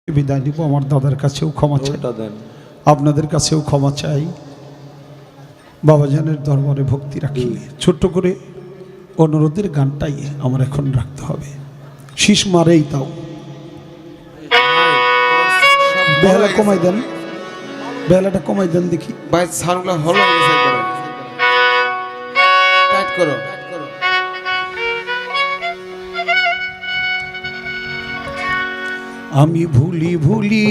বিদায় নিব। আমার দাদার কাছেও ক্ষমা চাই, আপনাদের কাছেও ক্ষমা চাই। বাবাজানের দরবারে ভক্তি রাখি। ছোট্ট করে অনুরোধের গানটাই আমার এখন রাখতে হবে। শীষ মারেই তাও বেলা কমাই দেন, বেলাটা কমাই দেন দেখি ভাই। সাউন্ডগুলো হলো টাইট করো। আমি ভুলি ভুলি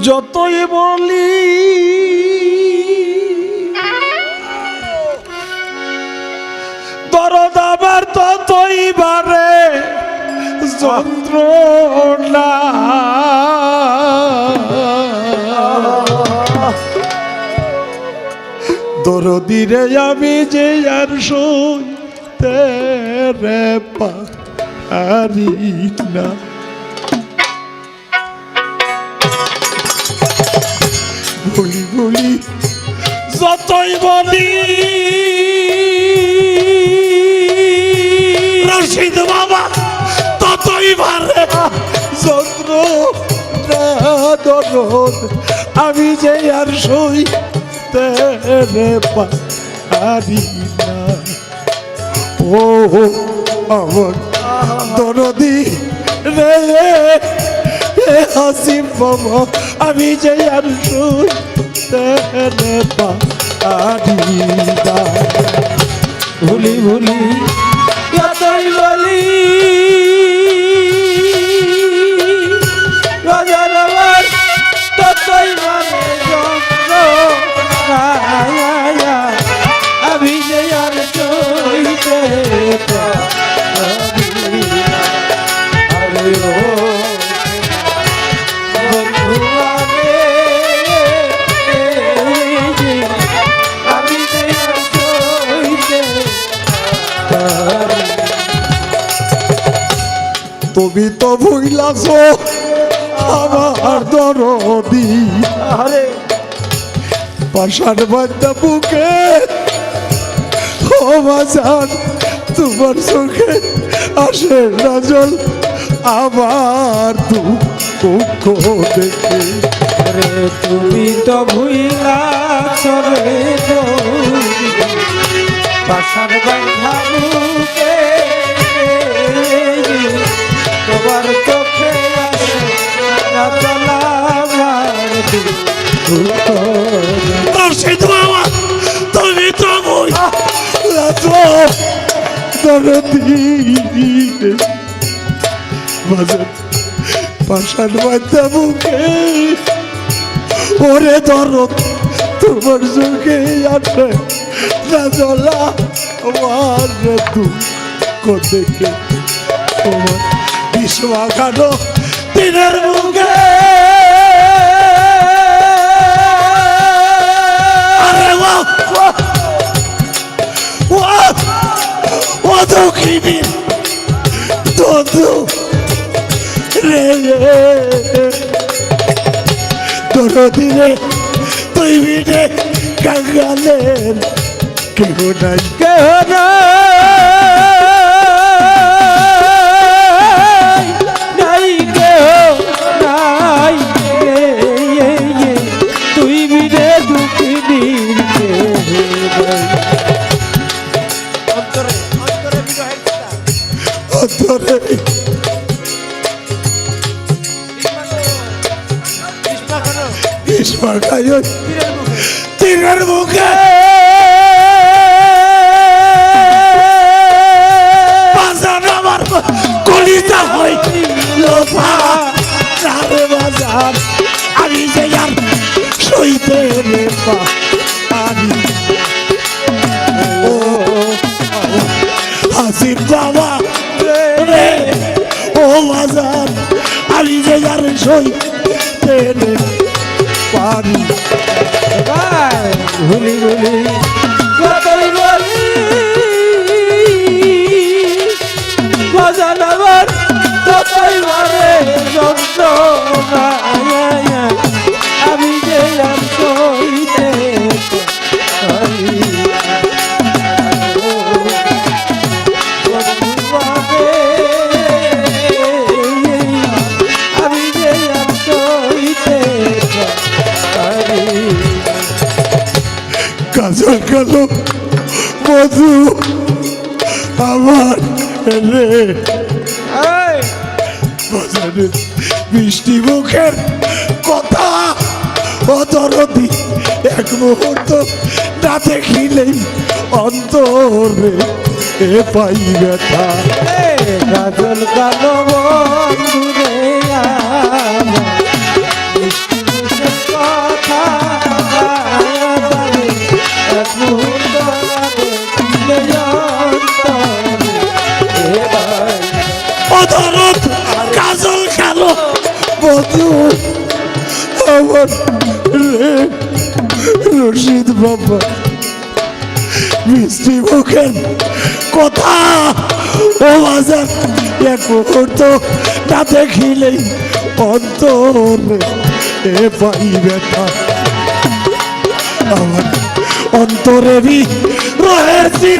যতই বলি, দরদ আমার ততই বাড়ে যন্ত্রণা। দরদিরে আমি যে আর সইতে রে পারি না। ভুলি ভুলি যতই বলি, রশিদ বাবা ততই বাড়ে যন্ত্রণা। দরদ আমি যে আর সইতে রে পারি না। ও আমার দরদি রে হাসিম বাবা, আমি যে আর সইতে রে পারি না। ভুলি ভুলি যতই বলি, রাজার আমার ততই মানে যন্ত্রণা। আমি যে আর সইতে পারি না। আরে ও বন্ধু আরে, আমি যে আর সইতে পারি। তুমি তো ভুইলাছ আমার দরদি, আরে পাশার বাদ্যা বুকে ও বাজান, তোমার চোখে আসে না জল আমার দুঃখ দেখে। রে তুমি তো ভুইলাছ রে বাসার বাঁধা বুকে, তোমার চোখে আসে না চলা আমার দুঃখ। রশিদ বাবা তুমি তো ভুইলাছ দরদি, বাজান পাশার বাদ্যা বুকে ওরে দরদ তোমার চোখে আসে না জলা আমার দুঃখ দেখে। তোমার বিশ্বা কানো দিনের মুখে, ও দক্ষিণী তন্তু রে দরদি রে, তুই বিনে কাঙ্গালের কেহ নাই, কেহ নাই কেহ নাই, তুই বিনে দুঃখিনী অন্তরে বিস্মা খাই তীরের মুখে বাজার আমার কলিজা হয় লোফা চারে বাজার। আমি যে আর সইতে রে পারি। ও হাসিম বাবা রে ও বাজার, আমি যে আর সইতে রে পারি। ভুলি ভুলি যতই বলি, বাজান আমার ততই মারে যন্ত্রণা। আমি যে আর সইতে পারি না। ও বন্ধু কালো বধু আমার রে বাজারে মিষ্টি মুখের কথা অদরদি এক মুহূর্ত না দেখিলেই অন্তরে এ পাই ব্যথা। কাজল কালো বন্ধু রে আমার মিষ্টি মুখের কথা এক মুহূর্ত দেখিলে অন্তরে এ পাই অদরদ কাজল কালো বধু আমার রে রশিদ বাবা মিষ্টি মুখের কথা ও বাজার এক মুহূর্ত না দেখিলেই অন্তরে এ পাই ব্যথা। আমার অন্তরেরই রয়েছি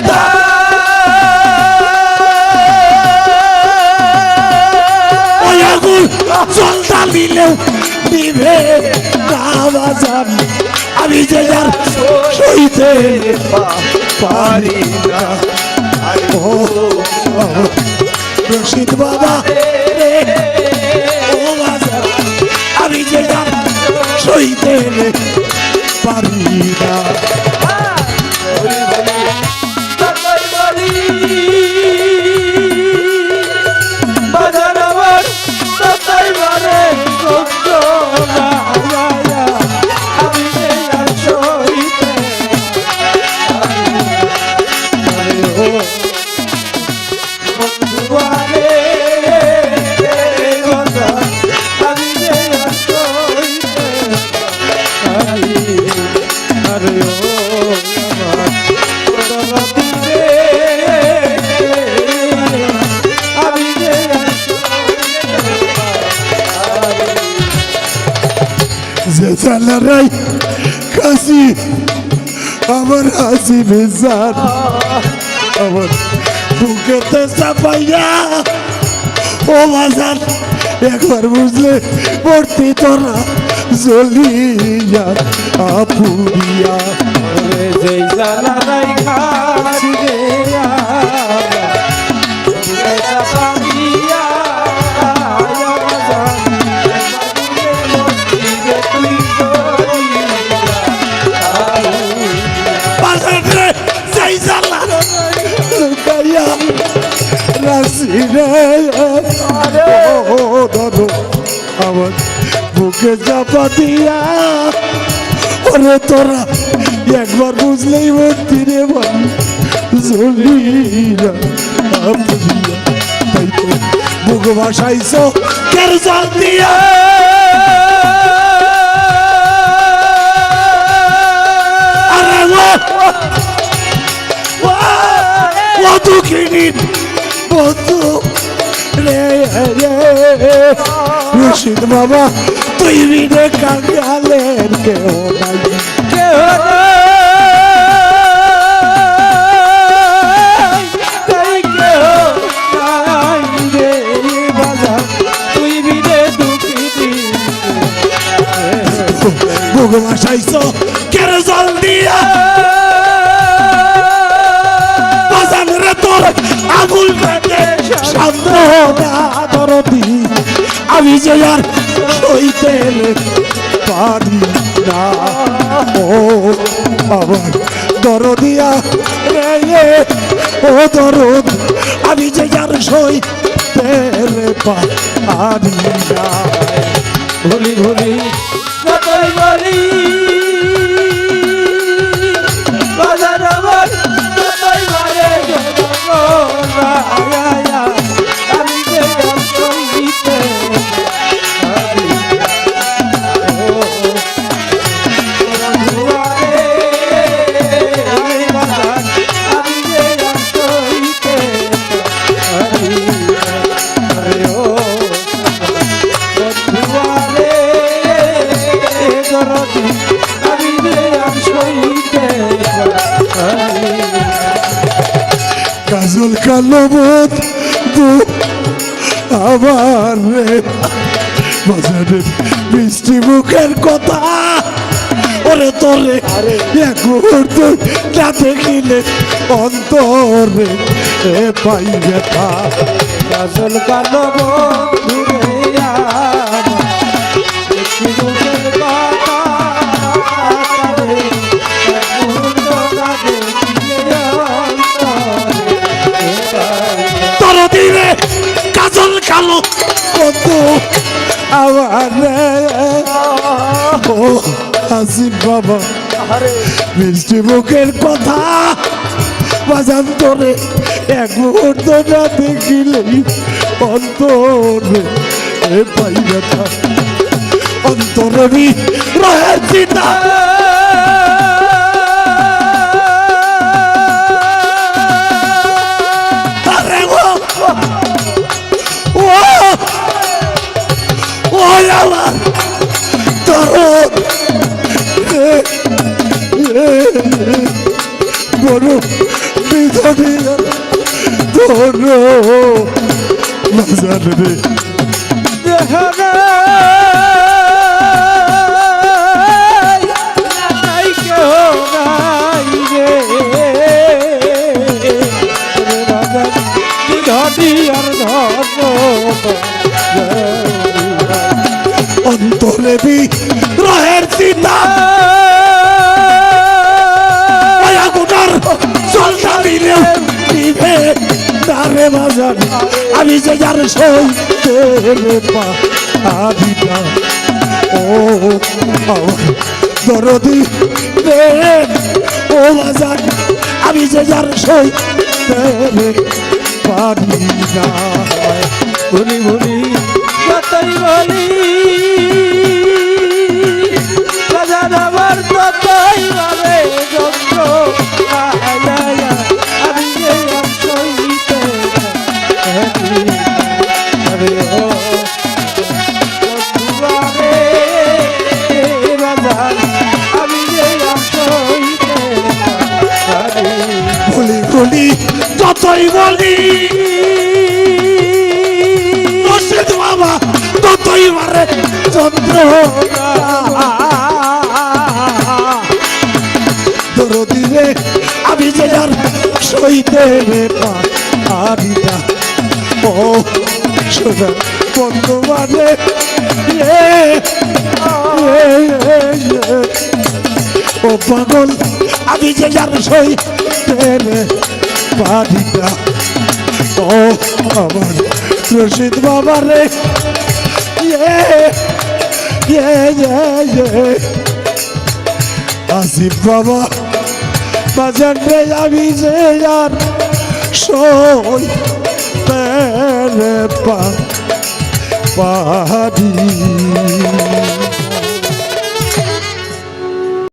ওই আগুন জল ঢালিলেও নিভে না বাজার আমি যে যার সইতে পারি না। ও রশিদ বাবা রে ও বাজার আমি যে যার সইতে পারি না। বাজার আমার তাই মানে আমি আর সইতে জেসালারাই কাশি আমার হাসি বেজার আমার বুকেতে চাপাইয়া ও বাজার একবার বুঝলে পড়তি তোরা জ্বলিয়া আপুরিয়া যেই জ্বালা নাই খাসি রে আমার বুকে চাপা দিয়া ওরে তোরা একবার বুঝলেই ভর্তি রে ভাই জ্বলিয়া আপুরিয়া তাই তো বুক ভাসাইছ কের জল দিয়া দুঃখিনী বন্ধু রে রশিদ বাবা তুই বিনে কাঙ্গালের কেউ নাই কেউ নাই কেউ নাই রে বাজার তুই বিনে দুঃখী বুক ভাসাইছ কের জল দিয়া আগুল পেটে সান্ত্বনা দরদি আমি যে আর সইতে পারি না। ও আমার দরদিয়া রে ও দরদ আমি যে আর সইতে পারি না। ভুলি ভুলি যতই বলি বাজার আমার ততই মারে আমি যে সঙ্গীতে আমি যে সঙ্গীতে কাজল কালো বন্ধু আমার রে বাজারের মিষ্টি মুখের কথা ও করে তোরে এক মুহূর্ত না দেখিলে অন্তরে পাই ব্যথা। কাজল কালো বন্ধু রে আমার একটি মুখের কথা তারে এক মুহূর্ত না দেখিলে অন্তরে তোর দিনে কাজল কালো বন্ধু আমার ও হাসিব বাবা মিষ্টি মুখের কথা বাজান তোরে এক মুহূর্ত না দেখিলেই অন্তরে পাই ব্যথা। অন্তরে রহে চিতা আরে ও ও ও আমার দরদ বড় বিধবী তোর বাজার রে দেহরে নাই কেহ নাই রে বাজার ধনী আর ধন অন্তরে রহের চিতা আগুনার জলটা দিলেও নিভে তারে বাজার আমি যে যার সইতে পাবিনা ও দরদি রে ও বাজার আমি যে যার সইতে পারি না। ভুলি ভুলি যতই বলি বাজার আমার ততই বলে যন্ত্র আমি যে সইতে আরে ও বাজার আমি যে সইতে ভুলি ভুলি যতই বলি রশিদ বাবা ততই মারে চন্দ্র দরদি রে আমি যে যার সইতে পারি না ও সোনা বন্ধু মানে ও পাগল আমি যে যার সইতে পারি না ও আমার রশিদ বাবা রে আসিফ বাবা বাজার রে আমি যে যার সইতে পারি